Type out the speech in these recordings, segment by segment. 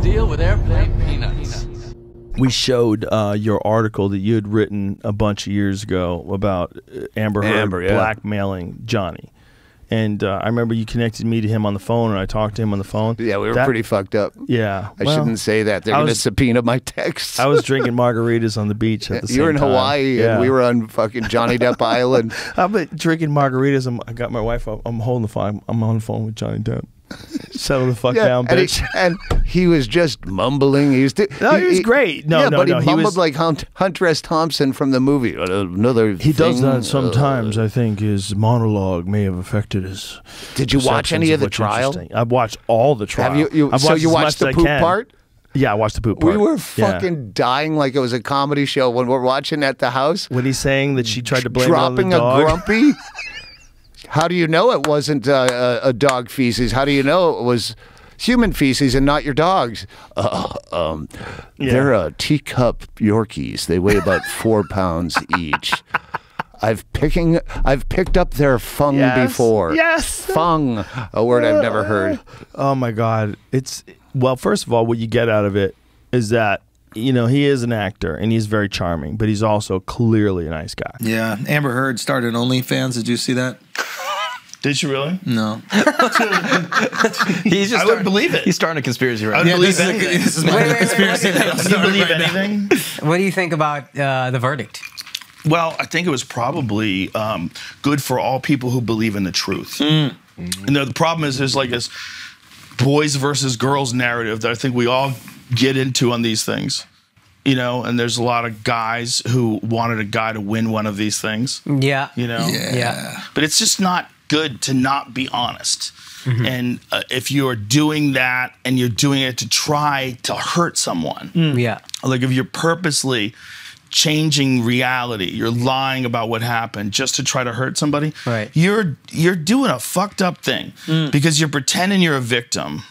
deal with airplane peanuts. We showed your article that you had written a bunch of years ago about Amber Heard blackmailing Johnny. And I remember you connected me to him on the phone, and I talked to him on the phone. Yeah, we were pretty fucked up. Yeah. I shouldn't say that. They're going to subpoena my texts. I was drinking margaritas on the beach at the same time. You were in Hawaii, and we were on fucking Johnny Depp Island. I've been drinking margaritas. I got my wife up. I'm holding the phone. I'm on the phone with Johnny Depp. Settle the fuck down, bitch. And he was just mumbling. He was he was great. No, but he mumbled like Hunter S. Thompson from the movie. He does that sometimes. I think his monologue may have affected his. Did you watch any of the trial? I've watched all the trial. So you watched the poop part? Yeah, I watched the poop part. We were fucking dying like it was a comedy show when we're watching at the house. When he's saying that she tried to blame it on the dog. Dropping a grumpy. How do you know it wasn't a dog feces? How do you know it was human feces and not your dog's? They're teacup Yorkies. They weigh about 4 pounds each. I've picked up their fung before. Yes, fung, a word I've never heard. Oh my God! Well, first of all, what you get out of it is that, you know, he is an actor and he's very charming, but he's also clearly a nice guy. Yeah, Amber Heard started OnlyFans. Did you see that? Did you really? No. He's just I would believe it. He's starting a conspiracy right now. now. This is my conspiracy. Do you believe anything? What do you think about the verdict? Well, I think it was probably good for all people who believe in the truth. You know, the problem is there's like this boys versus girls narrative that I think we all get into on these things. You know, and there's a lot of guys who wanted a guy to win one of these things. Yeah. You know? Yeah. But it's just not good to not be honest. And if you're doing that and you're doing it to try to hurt someone. Like if you're purposely changing reality, you're lying about what happened just to try to hurt somebody. Right. You're doing a fucked up thing because you're pretending you're a victim.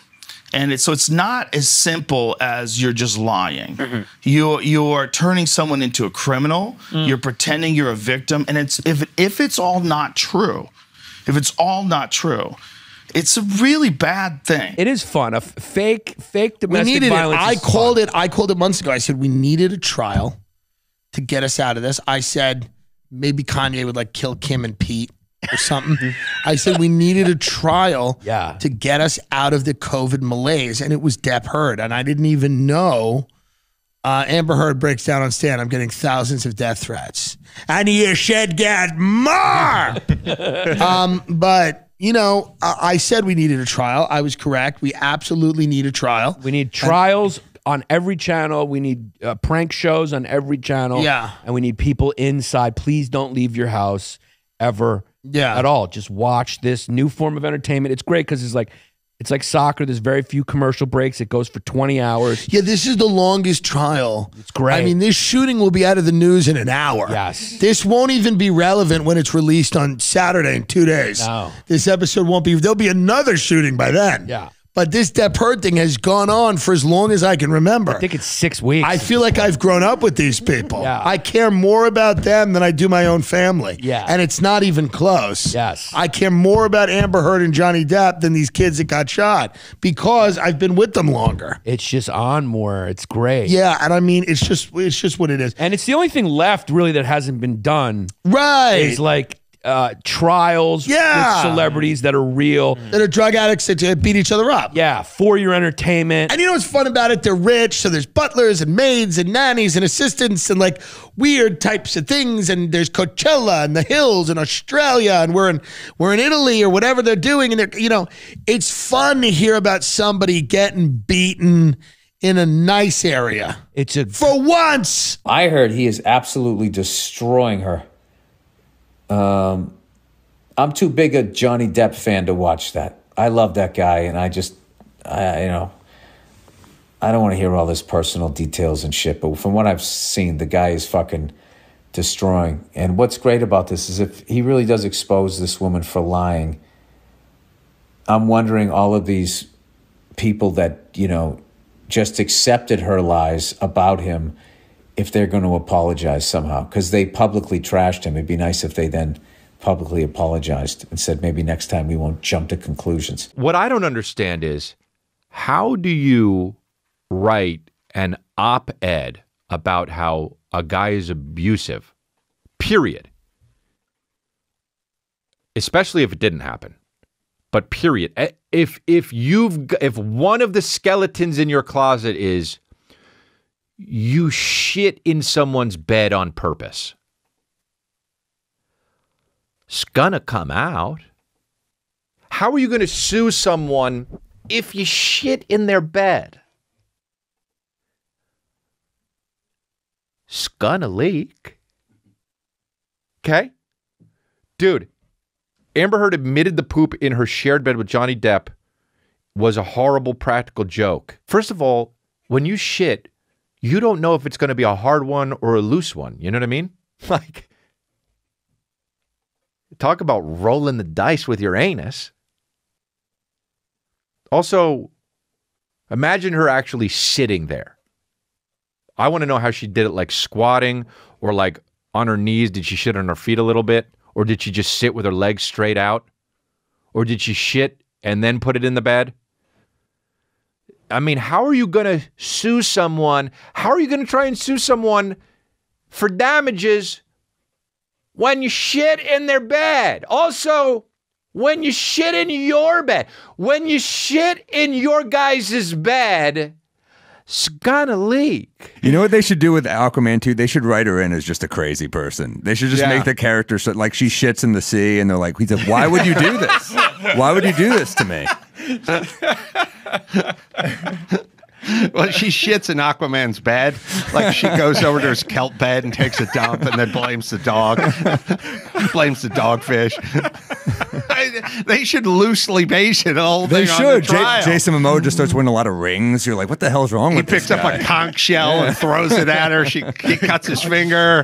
And so it's not as simple as you're just lying. You're turning someone into a criminal. You're pretending you're a victim. And if it's all not true, it's a really bad thing. It is fun. A fake domestic violence. I called it months ago. I said we needed a trial to get us out of this. I said maybe Kanye would like kill Kim and Pete or something. I said we needed a trial to get us out of the COVID malaise, and it was Depp Heard, and I didn't even know. Amber Heard breaks down on stand. I'm getting thousands of death threats, and you should get more. But you know, I said we needed a trial. I was correct. We absolutely need a trial. We need trials on every channel. We need prank shows on every channel. Yeah, and we need people inside. Please don't leave your house ever. At all. Just watch this new form of entertainment. It's great because it's like soccer. There's very few commercial breaks. It goes for 20 hours. Yeah, this is the longest trial. It's great. I mean, this shooting will be out of the news in an hour. Yes. This won't even be relevant when it's released on Saturday in 2 days. No. This episode won't be. There'll be another shooting by then. Yeah. But this Depp Heard thing has gone on for as long as I can remember. I think it's 6 weeks. I feel like I've grown up with these people. Yeah. I care more about them than I do my own family. Yeah. And it's not even close. Yes. I care more about Amber Heard and Johnny Depp than these kids that got shot because I've been with them longer. It's just on more. It's great. Yeah, and I mean, it's just what it is. And it's the only thing left really that hasn't been done. Right. Is like trials with celebrities that are real. That are drug addicts that beat each other up. Yeah, for your entertainment. And you know what's fun about it? They're rich, so there's butlers and maids and nannies and assistants and like weird types of things. And there's Coachella and the hills in Australia, and we're in Italy or whatever they're doing. And they're, you know, it's fun to hear about somebody getting beaten in a nice area. For once. I heard he is absolutely destroying her. I'm too big a Johnny Depp fan to watch that. I love that guy, and I don't want to hear all this personal details and shit, but from what I've seen, the guy is fucking destroying. And what's great about this is if he really does expose this woman for lying, I'm wondering all of these people that, you know, just accepted her lies about him, if they're going to apologize somehow, because they publicly trashed him. It'd be nice if they then publicly apologized and said, maybe next time we won't jump to conclusions. What I don't understand is, how do you write an op-ed about how a guy is abusive, period. Especially if it didn't happen. But period. If one of the skeletons in your closet is you shit in someone's bed on purpose, it's gonna come out. How are you going to sue someone if you shit in their bed? It's gonna leak. Okay? Dude, Amber Heard admitted the poop in her shared bed with Johnny Depp was a horrible practical joke. First of all, when you shit, you don't know if it's going to be a hard one or a loose one. You know what I mean? Like, talk about rolling the dice with your anus. Also, imagine her actually sitting there. I want to know how she did it, like squatting or like on her knees. Did she shit on her feet a little bit? Or did she just sit with her legs straight out? Or did she shit and then put it in the bed? I mean, how are you going to sue someone? How are you going to try and sue someone for damages when you shit in their bed? Also, when you shit in your bed, when you shit in your guys' bed, it's gonna leak. You know what they should do with Aquaman 2? They should write her in as just a crazy person. They should just make the character so, like, she shits in the sea, and they're like, why would you do this? Why would you do this to me? Well, she shits in Aquaman's bed. Like, she goes over to his kelp bed and takes a dump and then blames the dog. Blames the dogfish. They should loosely base it all. They should. Jason Momoa just starts winning a lot of rings. You're like, what the hell's wrong with this guy? He picks up a conch shell and throws it at her. He cuts his finger.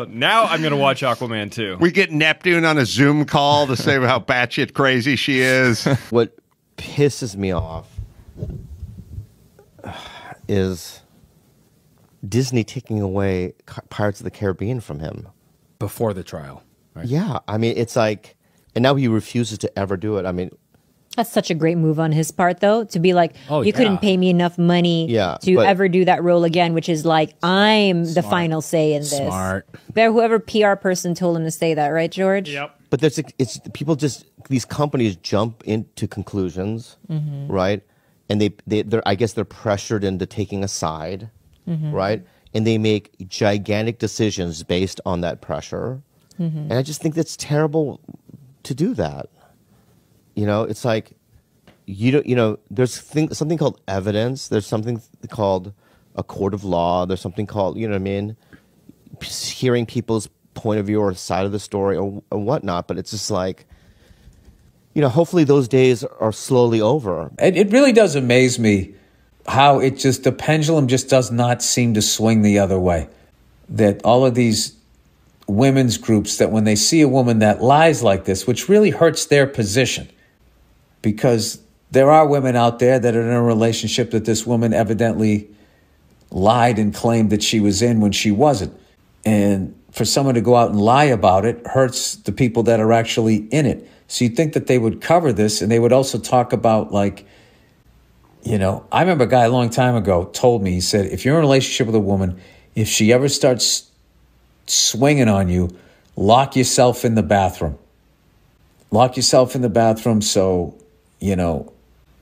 Now I'm going to watch Aquaman 2. We get Neptune on a Zoom call to say how batshit crazy she is. What pisses me off is Disney taking away Pirates of the Caribbean from him. Before the trial. Right? Yeah. I mean, it's like, and now he refuses to ever do it. I mean, that's such a great move on his part, though, to be like, you couldn't pay me enough money to ever do that role again, which is like, I'm the final say in this. Smart. But whoever PR person told him to say that, right, George? Yep. But it's people just, these companies jump into conclusions, right? And I guess they're pressured into taking a side, right? And they make gigantic decisions based on that pressure. And I just think that's terrible to do that. You know, it's like, there's something called evidence. There's something called a court of law. There's something called, you know what I mean? Hearing people's point of view or side of the story or whatnot. But it's just like, hopefully those days are slowly over. It really does amaze me how the pendulum just does not seem to swing the other way. That all of these women's groups, that when they see a woman that lies like this, which really hurts their position, because there are women out there that are in a relationship that this woman evidently lied and claimed that she was in when she wasn't. And for someone to go out and lie about it hurts the people that are actually in it. So you'd think that they would cover this, and they would also talk about, like, I remember a guy a long time ago told me, he said, if you're in a relationship with a woman, if she ever starts swinging on you, lock yourself in the bathroom. Lock yourself in the bathroom so,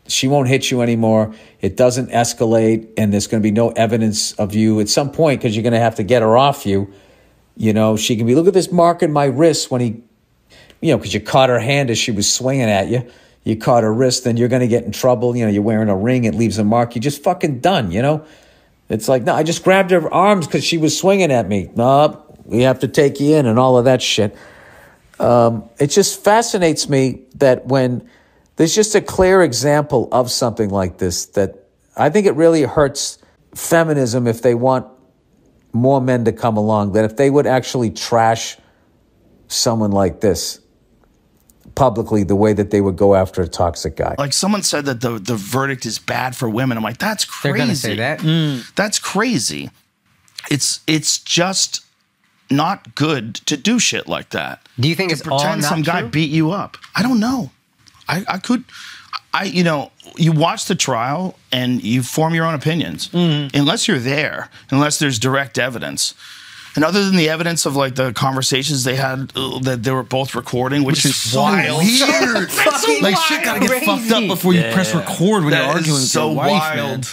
she won't hit you anymore. It doesn't escalate, and there's going to be no evidence of you at some point, because you're going to have to get her off you. She can be, look at this mark in my wrist when he, because you caught her hand as she was swinging at you. You caught her wrist, then you're going to get in trouble. You're wearing a ring, it leaves a mark. You're just fucking done, It's like, no, I just grabbed her arms because she was swinging at me. No, we have to take you in and all of that shit. It just fascinates me that when there's just a clear example of something like this, that I think it really hurts feminism if they want more men to come along, that if they would actually trash someone like this publicly the way that they would go after a toxic guy. Like, someone said that the verdict is bad for women. I'm like, that's crazy. They're gonna say that? That's crazy. It's just not good to do shit like that. Do you think it's all pretend not some guy true? beat you up? I don't know. I could. you watch the trial and you form your own opinions. Unless you're there, unless there's direct evidence. And other than the evidence of like the conversations they had that they were both recording, which is so wild. weird. Like shit gotta get fucked up before you press record when you're arguing with so your wife, wild. man.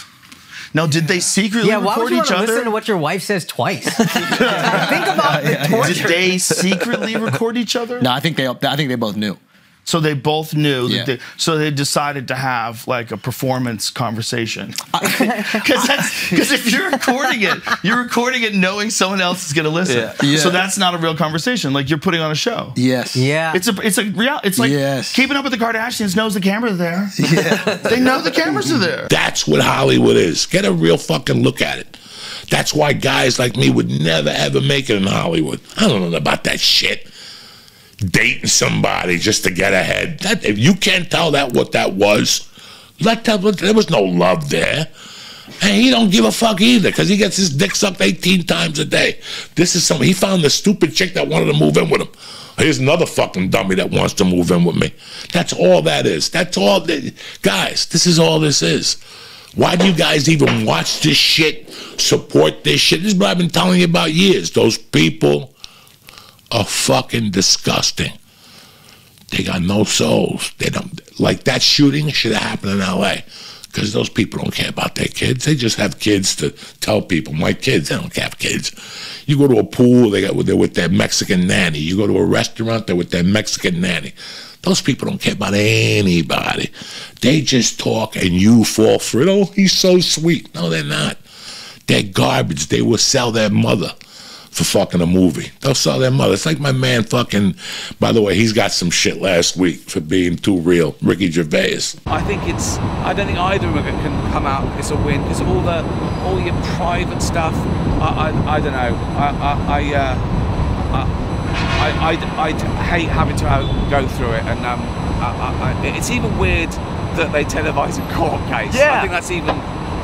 Now, did they secretly why would record you each want to other? listen to what your wife says twice? Think about the torture. Did they secretly record each other? No, I think they both knew. So they both knew. Yeah. So they decided to have like a performance conversation. Because if you're recording it knowing someone else is going to listen. Yeah. So that's not a real conversation. Like you're putting on a show. Yes. Yeah. It's like Keeping Up with the Kardashians knows the camera's there. Yeah. They know the cameras are there. That's what Hollywood is. Get a real fucking look at it. That's why guys like me would never ever make it in Hollywood. I don't know about that shit. Dating somebody just to get ahead. That, if you can't tell that what that was, there was no love there. And he don't give a fuck either because he gets his dick sucked 18 times a day. This is something. He found the stupid chick that wanted to move in with him. Here's another fucking dummy that wants to move in with me. That's all that is. That's all. Guys, this is all this is. Why do you guys even watch this shit, support this shit? This is what I've been telling you about years. Those people are fucking disgusting. They got no souls. They don't, like that shooting should have happened in L.A. because those people don't care about their kids. They just have kids to tell people, my kids, they don't have kids. You go to a pool, they're with their Mexican nanny. You go to a restaurant, they're with their Mexican nanny. Those people don't care about anybody. They just talk and you fall for it. Oh, he's so sweet. No, they're not. They're garbage. They will sell their mother for fucking a movie. They'll sell their mother. It's like my man fucking, by the way, he's got some shit last week for being too real, Ricky Gervais. I don't think either of them can come out as a win because of all your private stuff. I don't know. I hate having to go through it, and it's even weird that they televise a court case. Yeah. I think that's even,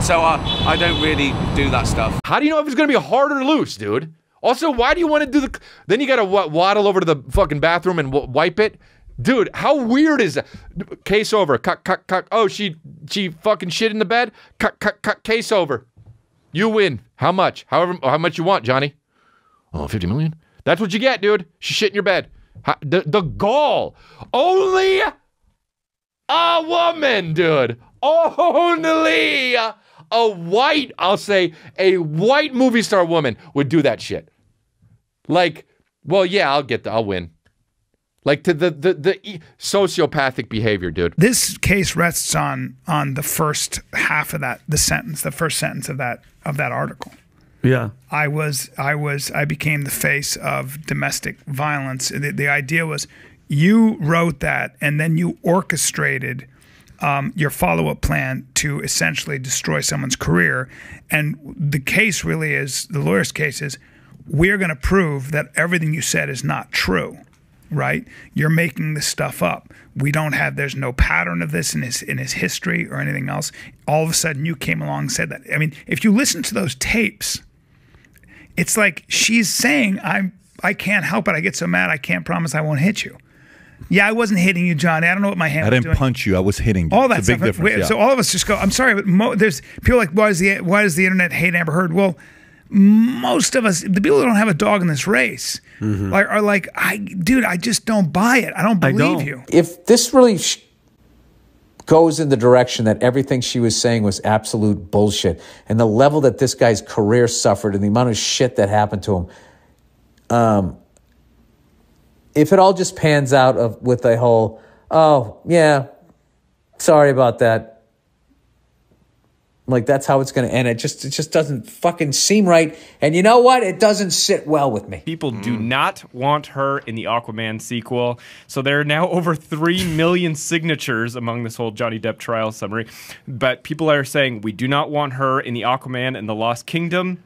so I don't really do that stuff. How do you know if it's going to be hard or loose, dude? Also, why do you want to do then you got to waddle over to the fucking bathroom and wipe it? Dude, how weird is that? Case over. Cut. Oh, she fucking shit in the bed? Cut. Case over. You win. How much? How much you want, Johnny? Oh, 50 million? That's what you get, dude. She shit in your bed. The gall. Only a woman, dude. Only a white, I'll say, a white movie star woman would do that shit. Like, well, yeah, I'll win. Like to the sociopathic behavior, dude. This case rests on the first half of that, the first sentence of that article. Yeah. I became the face of domestic violence. The idea was you wrote that and then you orchestrated your follow-up plan to essentially destroy someone's career. And the case really is, the lawyer's case is, we're going to prove that everything you said is not true, right? You're making this stuff up. There's no pattern of this in his history or anything else. All of a sudden you came along and said that. I mean, if you listen to those tapes, it's like she's saying, I can't help it. I get so mad. I can't promise I won't hit you. Yeah, I wasn't hitting you, Johnny. I don't know what my hand was doing. I didn't punch you. I was hitting you. All that it's a big stuff. difference. Yeah. So all of us just go, I'm sorry, but there's people like, why does the internet hate Amber Heard? Well, most of us, the people who don't have a dog in this race, are like, dude, I just don't buy it. I don't believe you. If this really goes in the direction that everything she was saying was absolute bullshit, and the level that this guy's career suffered and the amount of shit that happened to him, if it all just pans out with a whole, oh, yeah, sorry about that. Like, that's how it's going to end. It just doesn't fucking seem right. And you know what? It doesn't sit well with me. People do not want her in the Aquaman sequel. So there are now over 3 million signatures among this whole Johnny Depp trial summary. But people are saying, we do not want her in the Aquaman and the Lost Kingdom.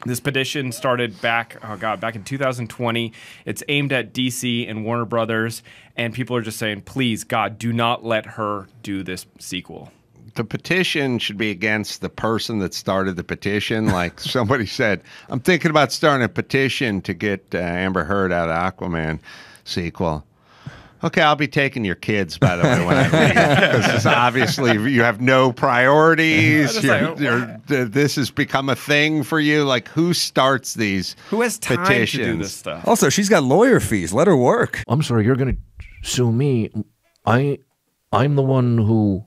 This petition started back in 2020. It's aimed at DC and Warner Brothers, and people are just saying, please, God, do not let her do this sequel. The petition should be against the person that started the petition. Like somebody said, I'm thinking about starting a petition to get Amber Heard out of Aquaman sequel. Okay, I'll be taking your kids, by the way, when I leave. Because obviously you have no priorities. This has become a thing for you. Like, who starts these Who has time petitions? to do this stuff? Also, she's got lawyer fees. Let her work. I'm sorry, you're going to sue me. I'm the one who...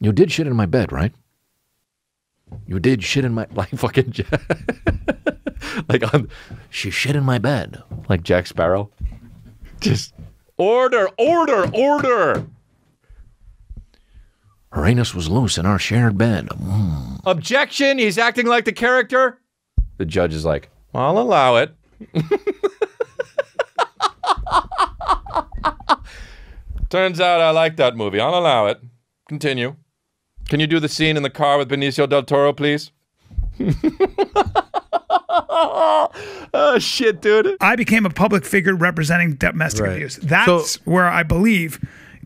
You did shit in my bed, right? You did shit in my... Like fucking... like, she shit in my bed. Like Jack Sparrow. Just... Order! Her anus was loose in our shared bed. Objection! He's acting like the character. The judge is like, I'll allow it. Turns out I like that movie. I'll allow it. Continue. Can you do the scene in the car with Benicio del Toro, please? Oh, shit, dude. I became a public figure representing domestic abuse. That's where I believe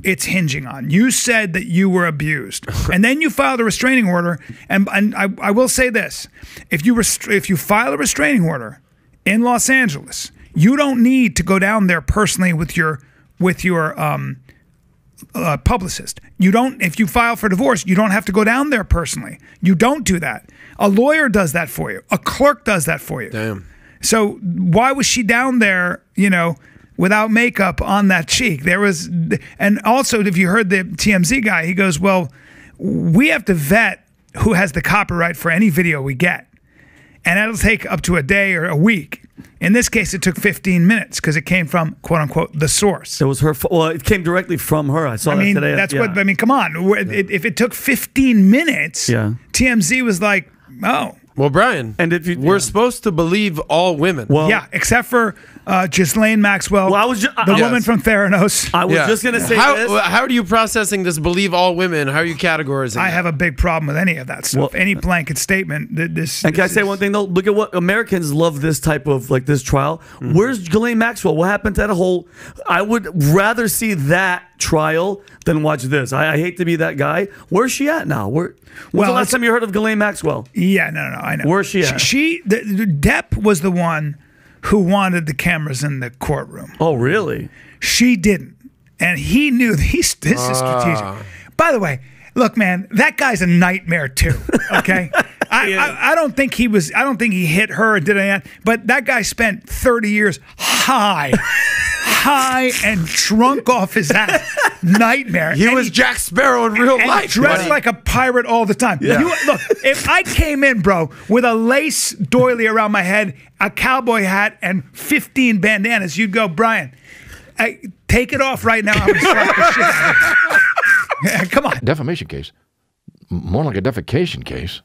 it's hinging on. You said that you were abused, and then you filed a restraining order. And I will say this: if you file a restraining order in Los Angeles, you don't need to go down there personally with your publicist. You don't. If you file for divorce, you don't have to go down there personally. You don't do that. A lawyer does that for you. A clerk does that for you. Damn. So why was she down there, without makeup on that cheek? There was, and also if you heard the TMZ guy, he goes, well, we have to vet who has the copyright for any video we get. And that'll take up to a day or a week. In this case, it took 15 minutes because it came from, quote unquote, the source. It was her. Well, it came directly from her. I saw that today. That's what, come on. If it took 15 minutes, TMZ was like, oh. Well, Brian, and if we're supposed to believe all women. Well, yeah, except for Ghislaine Maxwell, the woman from Theranos. I was just going to say how are you processing this believe all women? How are you categorizing I have a big problem with any of that stuff. Any blanket statement. And can I say one thing, though? Look at what Americans love this type of, this trial. Where's Ghislaine Maxwell? What happened to that whole... I would rather see that trial than watch this. I hate to be that guy. Where's she at now? When's the last time you heard of Ghislaine Maxwell? Yeah, no, I know. Where's she at? Depp was the one who wanted the cameras in the courtroom. Oh, really? She didn't. And he knew this is strategic. By the way, look, man, that guy's a nightmare too, okay? I don't think he hit her or did anything, but that guy spent 30 years high and drunk off his ass. Nightmare. He was Jack Sparrow in real life. Dressed like a pirate all the time. Yeah. Look, if I came in, bro, with a lace doily around my head, a cowboy hat, and 15 bandanas, you'd go, Brian, take it off right now. I'm going to slap the shit out of you. Yeah, come on. Defamation case. More like a defecation case.